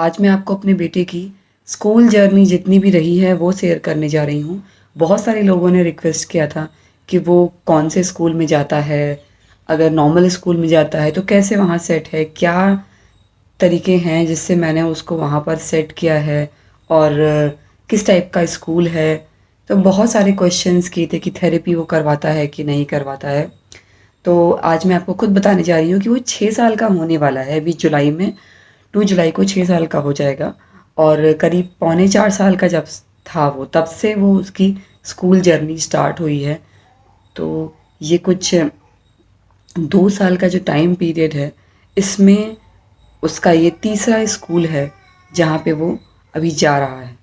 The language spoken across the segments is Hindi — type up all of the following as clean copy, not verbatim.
आज मैं आपको अपने बेटे की स्कूल जर्नी जितनी भी रही है वो शेयर करने जा रही हूँ। बहुत सारे लोगों ने रिक्वेस्ट किया था कि वो कौन से स्कूल में जाता है, अगर नॉर्मल स्कूल में जाता है तो कैसे वहाँ सेट है, क्या तरीके हैं जिससे मैंने उसको वहाँ पर सेट किया है और किस टाइप का स्कूल है। तो बहुत सारे क्वेश्चंस किए थे कि थेरेपी वो करवाता है कि नहीं करवाता है। तो आज मैं आपको खुद बताने जा रही हूँ कि वो 6 साल का होने वाला है अभी जुलाई में। 2 जुलाई को 6 साल का हो जाएगा और करीब पौने 4 साल का जब था वो, तब से वो उसकी स्कूल जर्नी स्टार्ट हुई है। तो ये कुछ 2 साल का जो टाइम पीरियड है, इसमें उसका ये तीसरा स्कूल है जहाँ पे वो अभी जा रहा है।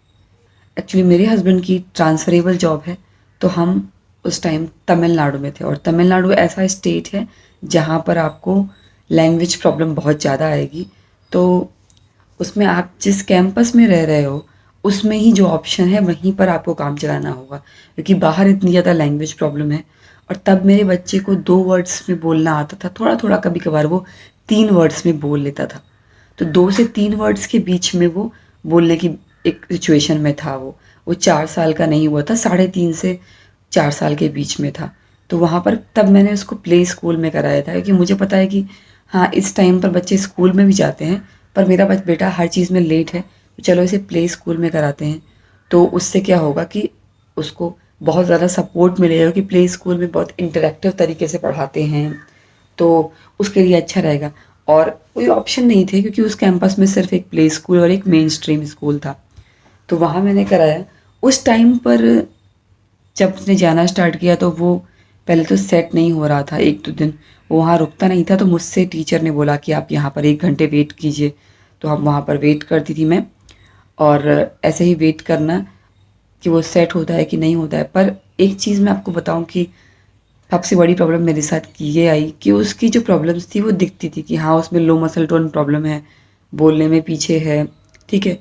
एक्चुअली मेरे हस्बैंड की ट्रांसफरेबल जॉब है, तो हम उस टाइम तमिलनाडु में थे और तमिलनाडु ऐसा स्टेट है जहाँ पर आपको लैंग्वेज प्रॉब्लम बहुत ज़्यादा आएगी। तो उसमें आप जिस कैंपस में रह रहे हो, उसमें ही जो ऑप्शन है वहीं पर आपको काम चलाना होगा, क्योंकि बाहर इतनी ज़्यादा लैंग्वेज प्रॉब्लम है। और तब मेरे बच्चे को 2 वर्ड्स में बोलना आता था, थोड़ा-थोड़ा कभी-कभार वो 3 वर्ड्स में बोल लेता था। तो 2 से 3 वर्ड्स के बीच में वो बोलने की एक सिचुएशन में था वो। वो 4 साल का नहीं हुआ था, साढ़े 3 से 4 साल के बीच में था। तो वहाँ पर तब मैंने उसको प्ले स्कूल में कराया था, क्योंकि मुझे पता है कि हाँ, इस टाइम पर बच्चे स्कूल में भी जाते हैं, पर मेरा बेटा हर चीज़ में लेट है, तो चलो इसे प्ले स्कूल में कराते हैं। तो उससे क्या होगा कि उसको बहुत ज़्यादा सपोर्ट मिलेगा कि प्ले स्कूल में बहुत इंटरैक्टिव तरीके से पढ़ाते हैं, तो उसके लिए अच्छा रहेगा। और कोई ऑप्शन नहीं थे, क्योंकि उस कैंपस में सिर्फ एक प्ले स्कूल और एक मेन स्ट्रीम स्कूल था, तो वहाँ मैंने कराया। उस टाइम पर जब उसने जाना स्टार्ट किया तो वो पहले तो सेट नहीं हो रहा था। 1-2 दिन वो वहाँ रुकता नहीं था, तो मुझसे टीचर ने बोला कि आप यहाँ पर 1 घंटे वेट कीजिए। तो हम वहाँ पर वेट करती थी मैं, और ऐसे ही वेट करना कि वो सेट होता है कि नहीं होता है। पर एक चीज़ मैं आपको बताऊँ कि सबसे बड़ी प्रॉब्लम मेरे साथ की ये आई कि उसकी जो प्रॉब्लम्स थी वो दिखती थी कि हाँ, उसमें लो मसल टोन प्रॉब्लम है, बोलने में पीछे है, ठीक है।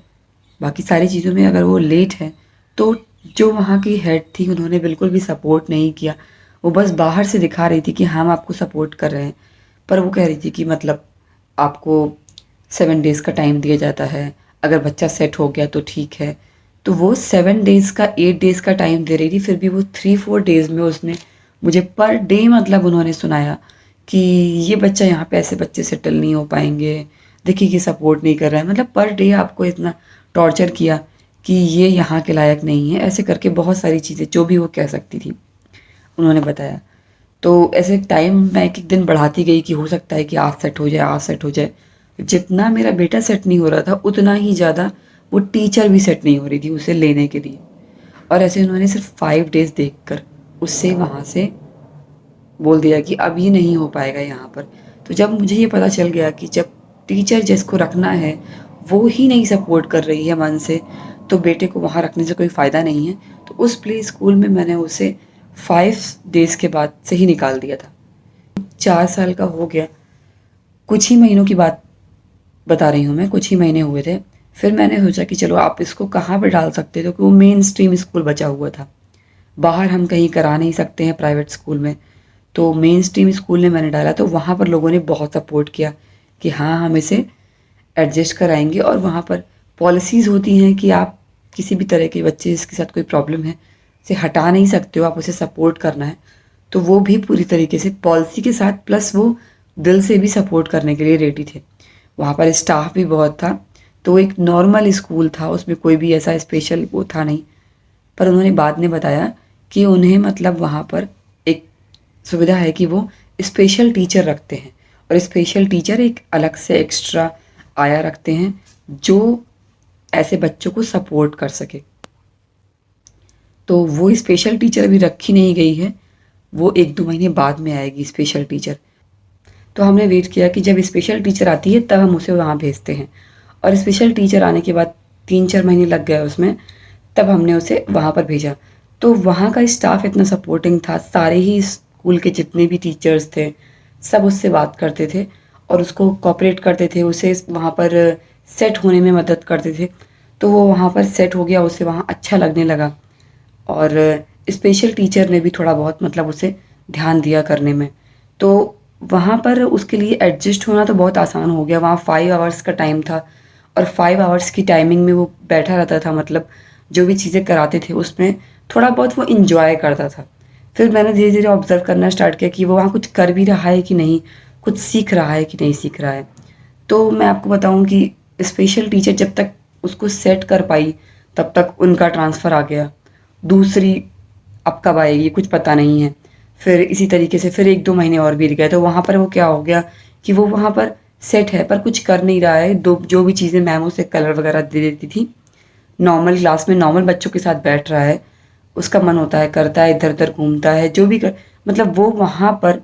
बाकी सारी चीज़ों में अगर वो लेट है, तो जो वहाँ की हेड थी उन्होंने बिल्कुल भी सपोर्ट नहीं किया। वो बस बाहर से दिखा रही थी कि हाँ, हम आपको सपोर्ट कर रहे हैं, पर वो कह रही थी कि मतलब आपको 7 डेज़ का टाइम दिया जाता है, अगर बच्चा सेट हो गया तो ठीक है। तो वो 7 डेज़ का 8 डेज़ का टाइम दे रही थी, फिर भी वो 3-4 डेज़ में उसने मुझे पर डे मतलब उन्होंने सुनाया कि ये बच्चा यहाँ पे ऐसे बच्चे सेटल नहीं हो पाएँगे, देखिए कि सपोर्ट नहीं कर रहा है। मतलब पर डे आपको इतना टॉर्चर किया कि ये यहाँ के लायक नहीं है, ऐसे करके बहुत सारी चीज़ें जो भी वो कह सकती थी, उन्होंने बताया। तो ऐसे टाइम मैं एक-एक दिन बढ़ाती गई कि हो सकता है कि आज सेट हो जाए, आज सेट हो जाए। जितना मेरा बेटा सेट नहीं हो रहा था, उतना ही ज़्यादा वो टीचर भी सेट नहीं हो रही थी उसे लेने के लिए। और ऐसे उन्होंने सिर्फ 5 डेज़ देखकर उससे वहाँ से बोल दिया कि अब ये नहीं हो पाएगा यहाँ पर। तो जब मुझे ये पता चल गया कि जब टीचर जिसको रखना है वो ही नहीं सपोर्ट कर रही है मन से, तो बेटे को वहाँ रखने से कोई फ़ायदा नहीं है। तो उस प्ले स्कूल में मैंने उसे 5 डेज़ के बाद से ही निकाल दिया था। 4 साल का हो गया, कुछ ही महीनों की बात बता रही हूँ मैं, कुछ ही महीने हुए थे। फिर मैंने सोचा कि चलो आप इसको कहाँ पे डाल सकते हो, क्योंकि वो मेन स्ट्रीम स्कूल बचा हुआ था। बाहर हम कहीं करा नहीं सकते हैं प्राइवेट स्कूल में। तो मेन स्ट्रीम स्कूल में मैंने डाला, तो वहाँ पर लोगों ने बहुत सपोर्ट किया कि हाँ, हम इसे एडजस्ट कराएँगे। और वहाँ पर पॉलिसीज़ होती हैं कि आप किसी भी तरह के बच्चे जिसके साथ कोई प्रॉब्लम है, उसे हटा नहीं सकते हो, आप उसे सपोर्ट करना है। तो वो भी पूरी तरीके से पॉलिसी के साथ, प्लस वो दिल से भी सपोर्ट करने के लिए रेडी थे। वहाँ पर स्टाफ भी बहुत था, तो एक नॉर्मल स्कूल था, उसमें कोई भी ऐसा स्पेशल वो था नहीं। पर उन्होंने बाद में बताया कि उन्हें मतलब वहाँ पर एक सुविधा है कि वो स्पेशल टीचर रखते हैं, और स्पेशल टीचर एक अलग से एक्स्ट्रा आया रखते हैं जो ऐसे बच्चों को सपोर्ट कर सके। तो वो स्पेशल टीचर अभी रखी नहीं गई है, वो 1-2 महीने बाद में आएगी स्पेशल टीचर। तो हमने वेट किया कि जब स्पेशल टीचर आती है तब हम उसे वहाँ भेजते हैं, और स्पेशल टीचर आने के बाद 3-4 महीने लग गए उसमें, तब हमने उसे वहाँ पर भेजा। तो वहाँ का स्टाफ इतना सपोर्टिंग था, सारे ही स्कूल के जितने भी टीचर्स थे, सब उससे बात करते थे और उसको कोऑपरेट करते थे, उसे वहाँ पर सेट होने में मदद करते थे। तो वो वहाँ पर सेट हो गया, उसे वहाँ अच्छा लगने लगा, और स्पेशल टीचर ने भी थोड़ा बहुत मतलब उसे ध्यान दिया करने में। तो वहाँ पर उसके लिए एडजस्ट होना तो बहुत आसान हो गया। वहाँ 5 आवर्स का टाइम था, और 5 आवर्स की टाइमिंग में वो बैठा रहता था, मतलब जो भी चीज़ें कराते थे उसमें थोड़ा बहुत वो एन्जॉय करता था। फिर मैंने धीरे-धीरे ऑब्ज़र्व करना स्टार्ट किया कि वो वहाँ कुछ कर भी रहा है कि नहीं, कुछ सीख रहा है कि नहीं सीख रहा है। तो मैं आपको बताऊँ कि स्पेशल टीचर जब तक उसको सेट कर पाई, तब तक उनका ट्रांसफ़र आ गया। दूसरी अब कब आएगी कुछ पता नहीं है। फिर इसी तरीके से फिर 1-2 महीने और बीत गए, तो वहाँ पर वो क्या हो गया कि वो वहाँ पर सेट है पर कुछ कर नहीं रहा है। दो जो भी चीज़ें मैम उसे कलर वगैरह दे देती थी, नॉर्मल क्लास में नॉर्मल बच्चों के साथ बैठ रहा है, उसका मन होता है, करता है, इधर-उधर घूमता है, जो भी कर मतलब वो वहाँ पर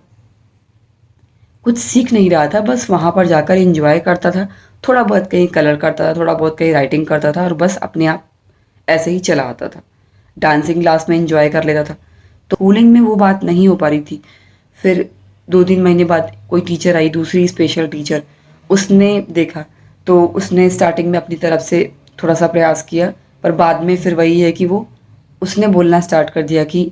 कुछ सीख नहीं रहा था, बस वहाँ पर जाकर एन्जॉय करता था। थोड़ा बहुत कहीं कलर करता था, थोड़ा बहुत कहीं राइटिंग करता था और बस अपने आप ऐसे ही चला आता था। डांसिंग क्लास में एन्जॉय कर लेता था। तो स्कूलिंग में वो बात नहीं हो पा रही थी। फिर 2-3 महीने बाद कोई टीचर आई, दूसरी स्पेशल टीचर, उसने देखा, तो उसने स्टार्टिंग में अपनी तरफ से थोड़ा-सा प्रयास किया, पर बाद में फिर वही है कि वो उसने बोलना स्टार्ट कर दिया कि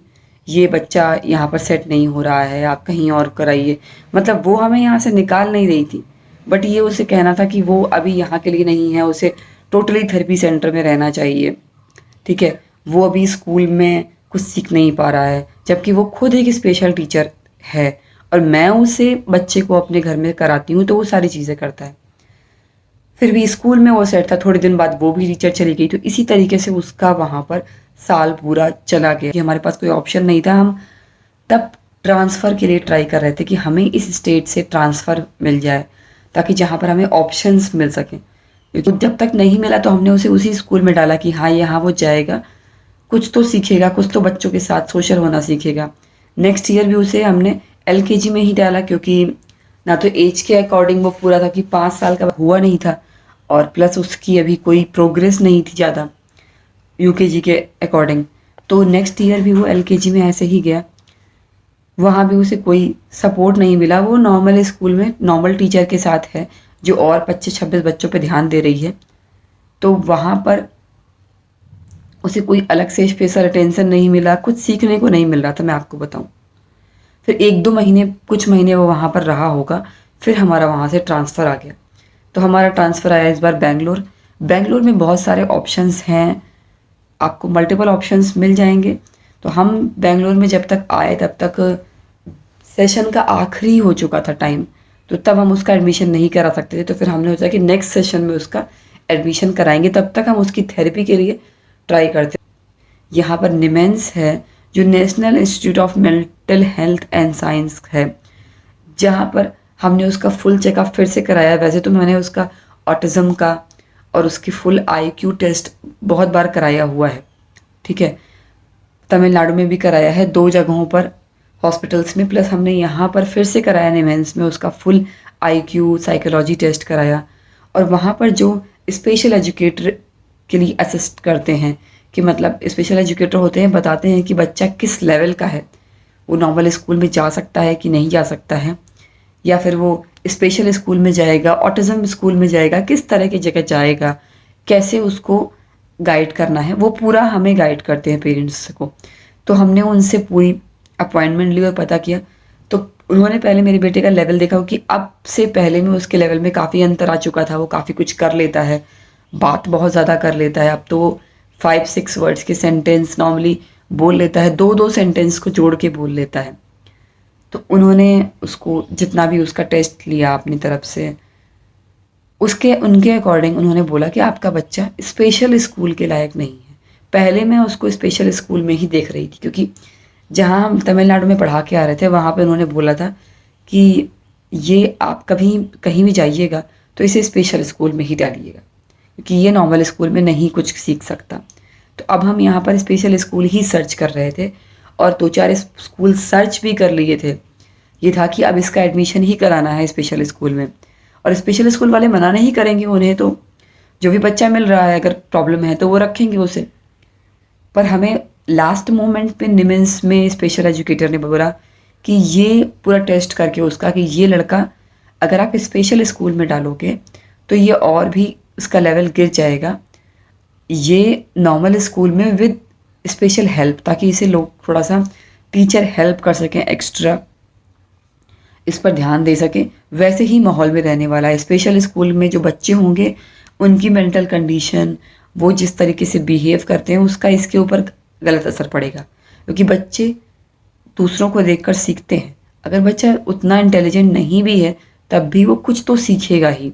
ये बच्चा यहाँ पर सेट नहीं हो रहा है, आप कहीं और कराइए। मतलब वो हमें यहाँ से निकाल नहीं रही थी, बट ये उसे कहना था कि वो अभी यहाँ के लिए नहीं है, उसे टोटली थेरेपी सेंटर में रहना चाहिए, ठीक है? वो अभी स्कूल में कुछ सीख नहीं पा रहा है, जबकि वो खुद एक स्पेशल टीचर है और मैं उसे बच्चे को अपने घर में कराती हूँ, तो वो सारी चीज़ें करता है। फिर भी स्कूल में वो सेट था, थोड़े दिन बाद वो भी टीचर चली गई, तो इसी तरीके से उसका वहाँ पर साल पूरा चला गया कि हमारे पास कोई ऑप्शन नहीं था। हम तब ट्रांसफ़र के लिए ट्राई कर रहे थे कि हमें इस स्टेट से ट्रांसफ़र मिल जाए, ताकि जहाँ पर हमें ऑप्शंस मिल सकें। तो जब तक नहीं मिला तो हमने उसे उसी स्कूल में डाला कि हाँ, यहाँ वो जाएगा, कुछ तो सीखेगा, कुछ तो बच्चों के साथ सोशल होना सीखेगा। नेक्स्ट ईयर भी उसे हमने एलकेजी में ही डाला, क्योंकि ना तो एज के अकॉर्डिंग वो पूरा था कि 5 साल का हुआ नहीं था और प्लस उसकी अभी कोई प्रोग्रेस नहीं थी ज़्यादा यूकेजी के अकॉर्डिंग। तो नेक्स्ट ईयर भी वो एलकेजी में ऐसे ही गया। वहाँ भी उसे कोई सपोर्ट नहीं मिला। वो नॉर्मल स्कूल में नॉर्मल टीचर के साथ है, जो और 25-26 बच्चों पे ध्यान दे रही है। तो वहाँ पर उसे कोई अलग से स्पेशल अटेंशन नहीं मिला, कुछ सीखने को नहीं मिल रहा था, मैं आपको बताऊँ। फिर 1-2 महीने कुछ महीने वो वहाँ पर रहा होगा, फिर हमारा वहाँ से ट्रांसफ़र आ गया। तो हमारा ट्रांसफ़र आया इस बार बैंगलोर। बैंगलोर में बहुत सारे ऑप्शंस हैं, आपको मल्टीपल ऑप्शंस मिल जाएँगे। तो हम बैंगलोर में जब तक आए तब तक सेशन का आखिरी हो चुका था टाइम, तो तब हम उसका एडमिशन नहीं करा सकते थे। तो फिर हमने सोचा कि नेक्स्ट सेशन में उसका एडमिशन कराएँगे, तब तक हम उसकी थेरेपी के लिए ट्राई करते। यहाँ पर निमेंस है, जो national institute of mental health and science है, जहाँ पर हमने उसका फुल चेकअप फिर से कराया। वैसे तो मैंने उसका ऑटिज़्म का और उसकी फुल आईक्यू टेस्ट बहुत बार कराया हुआ है, ठीक है? तमिलनाडु में भी कराया है 2 जगहों पर हॉस्पिटल्स में, प्लस हमने यहाँ पर फिर से कराया निमेंस में उसका फुल आईक्यू साइकोलॉजी टेस्ट कराया। और वहाँ पर जो स्पेशल एजुकेटर के लिए असिस्ट करते हैं, कि मतलब स्पेशल एजुकेटर होते हैं, बताते हैं कि बच्चा किस लेवल का है, वो नॉर्मल स्कूल में जा सकता है कि नहीं जा सकता है, या फिर वो स्पेशल स्कूल में जाएगा, ऑटिज़्म स्कूल में जाएगा, किस तरह की जगह जाएगा, कैसे उसको गाइड करना है, वो पूरा हमें गाइड करते हैं पेरेंट्स को। तो हमने उनसे पूरी अपॉइंटमेंट ली और पता किया, तो उन्होंने पहले मेरे बेटे का लेवल देखा कि अब से पहले में उसके लेवल में काफ़ी अंतर आ चुका था, वो काफ़ी कुछ कर लेता है, बात बहुत ज़्यादा कर लेता है। अब तो वो 5-6 वर्ड्स के सेंटेंस नॉर्मली बोल लेता है, 2-2 सेंटेंस को जोड़ के बोल लेता है। तो उन्होंने उसको जितना भी उसका टेस्ट लिया अपनी तरफ से, उसके उनके अकॉर्डिंग उन्होंने बोला कि आपका बच्चा स्पेशल स्कूल के लायक नहीं है। पहले मैं उसको स्पेशल स्कूल में ही देख रही थी, क्योंकि जहाँ हम तमिलनाडु में पढ़ा के आ रहे थे, वहाँ पे उन्होंने बोला था कि ये आप कभी कहीं भी जाइएगा तो इसे स्पेशल स्कूल में ही डालिएगा, क्योंकि ये नॉर्मल स्कूल में नहीं कुछ सीख सकता। तो अब हम यहाँ पर स्पेशल स्कूल ही सर्च कर रहे थे और 2-4 स्कूल सर्च भी कर लिए थे। ये था कि अब इसका एडमिशन ही कराना है स्पेशल स्कूल में, और स्पेशल स्कूल वाले मना नहीं करेंगे उन्हें, तो जो भी बच्चा मिल रहा है अगर प्रॉब्लम है तो वो रखेंगे उसे। पर हमें लास्ट मोमेंट पे निमेंस में स्पेशल एजुकेटर ने बोला कि ये पूरा टेस्ट करके उसका कि ये लड़का अगर आप स्पेशल स्कूल में डालोगे तो ये और भी उसका लेवल गिर जाएगा, ये नॉर्मल स्कूल में विद स्पेशल हेल्प, ताकि इसे लोग थोड़ा सा टीचर हेल्प कर सकें, एक्स्ट्रा इस पर ध्यान दे सकें, वैसे ही माहौल में रहने वाला है। स्पेशल स्कूल में जो बच्चे होंगे उनकी मेंटल कंडीशन, वो जिस तरीके से बिहेव करते हैं उसका इसके ऊपर गलत असर पड़ेगा, क्योंकि बच्चे दूसरों को देखकर सीखते हैं। अगर बच्चा उतना इंटेलिजेंट नहीं भी है तब भी वो कुछ तो सीखेगा ही।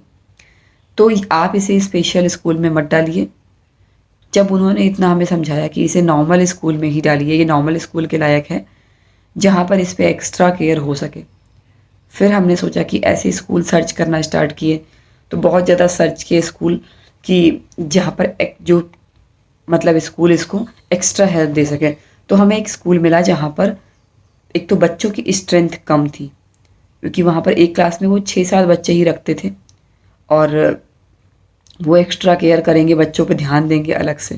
तो आप इसे स्पेशल स्कूल में मत डालिए। जब उन्होंने इतना हमें समझाया कि इसे नॉर्मल स्कूल में ही डालिए, ये नॉर्मल स्कूल के लायक है जहाँ पर इस पे एक्स्ट्रा केयर हो सके, फिर हमने सोचा कि ऐसे स्कूल सर्च करना स्टार्ट किए। तो बहुत ज़्यादा सर्च किए स्कूल कि जहाँ पर जो मतलब स्कूल इसको एक्स्ट्रा हेल्प दे सके। तो हमें एक स्कूल मिला जहाँ पर एक तो बच्चों की स्ट्रेंथ कम थी, क्योंकि वहाँ पर एक क्लास में वो 6-7 बच्चे ही रखते थे और वो एक्स्ट्रा केयर करेंगे, बच्चों पे ध्यान देंगे अलग से।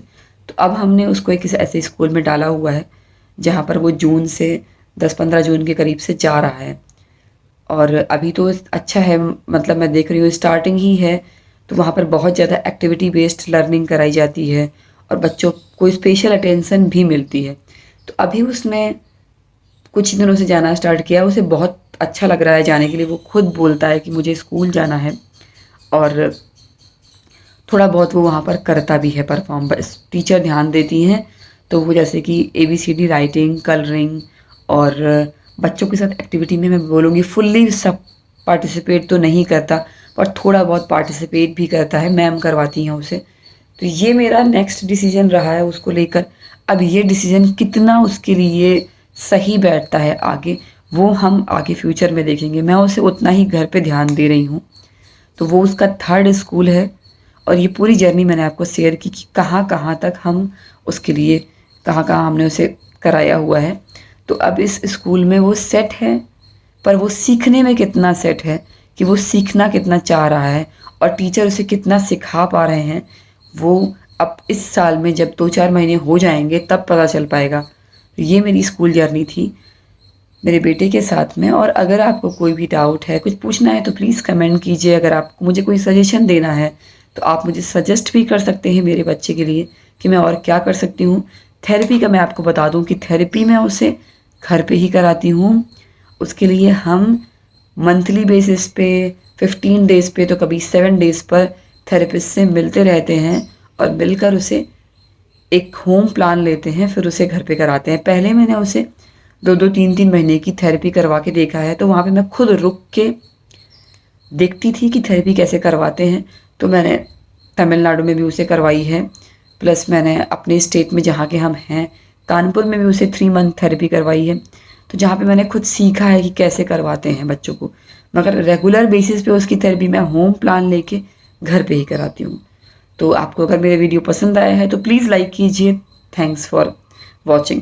तो अब हमने उसको एक ऐसे स्कूल में डाला हुआ है जहाँ पर वो जून से 10-15 जून के करीब से जा रहा है और अभी तो अच्छा है, मतलब मैं देख रही हूँ स्टार्टिंग ही है। तो वहाँ पर बहुत ज़्यादा एक्टिविटी बेस्ड लर्निंग कराई जाती है और बच्चों को स्पेशल अटेंशन भी मिलती है। तो अभी उसने कुछ दिनों से जाना स्टार्ट किया, उसे बहुत अच्छा लग रहा है जाने के लिए। वो खुद बोलता है कि मुझे स्कूल जाना है और थोड़ा बहुत वो वहाँ पर करता भी है परफॉर्म। बस टीचर ध्यान देती हैं तो वो जैसे कि ABCD राइटिंग, कलरिंग और बच्चों के साथ एक्टिविटी में मैं बोलूँगी फुल्ली सब पार्टिसिपेट तो नहीं करता, पर थोड़ा बहुत पार्टिसिपेट भी करता है, मैम करवाती हैं उसे। तो ये मेरा नेक्स्ट डिसीजन रहा है उसको लेकर। अब ये डिसीजन कितना उसके लिए सही बैठता है आगे, वो हम आगे फ्यूचर में देखेंगे। मैं उसे उतना ही घर पे ध्यान दे रही हूँ। तो वो उसका 3rd स्कूल है और ये पूरी जर्नी मैंने आपको शेयर की कि कहाँ कहाँ तक हम उसके लिए कहाँ कहाँ हमने उसे कराया हुआ है। तो अब इस स्कूल में वो सेट है, पर वो सीखने में कितना सेट है कि वो सीखना कितना चाह रहा है और टीचर उसे कितना सिखा पा रहे हैं, वो अब इस साल में जब 2-4 महीने हो जाएंगे तब पता चल पाएगा। तो ये मेरी स्कूल जर्नी थी मेरे बेटे के साथ में। और अगर आपको कोई भी डाउट है, कुछ पूछना है तो प्लीज़ कमेंट कीजिए। अगर आपको मुझे कोई सजेशन देना है तो आप मुझे सजेस्ट भी कर सकते हैं मेरे बच्चे के लिए कि मैं और क्या कर सकती हूँ। थेरेपी का मैं आपको बता दूँ कि थेरेपी मैं उसे घर पे ही कराती हूँ। उसके लिए हम मंथली बेसिस पे 15 डेज़ पे तो कभी 7 डेज़ पर थेरेपिस्ट से मिलते रहते हैं और मिलकर उसे एक होम प्लान लेते हैं, फिर उसे घर पे कराते हैं। पहले मैंने उसे 2-2, 3-3 महीने की थेरेपी करवा के देखा है, तो वहाँ पे मैं खुद रुक के देखती थी कि थेरेपी कैसे करवाते हैं। तो मैंने तमिलनाडु में भी उसे करवाई है, प्लस मैंने अपने स्टेट में जहाँ के हम हैं कानपुर में भी उसे 3 मंथ थेरेपी करवाई है। तो जहाँ पे मैंने खुद सीखा है कि कैसे करवाते हैं बच्चों को, मगर रेगुलर बेसिस पे उसकी थेरेपी मैं होम प्लान लेके घर पे ही कराती हूँ। तो आपको अगर मेरे वीडियो पसंद आया है तो प्लीज़ लाइक कीजिए। Thanks for watching.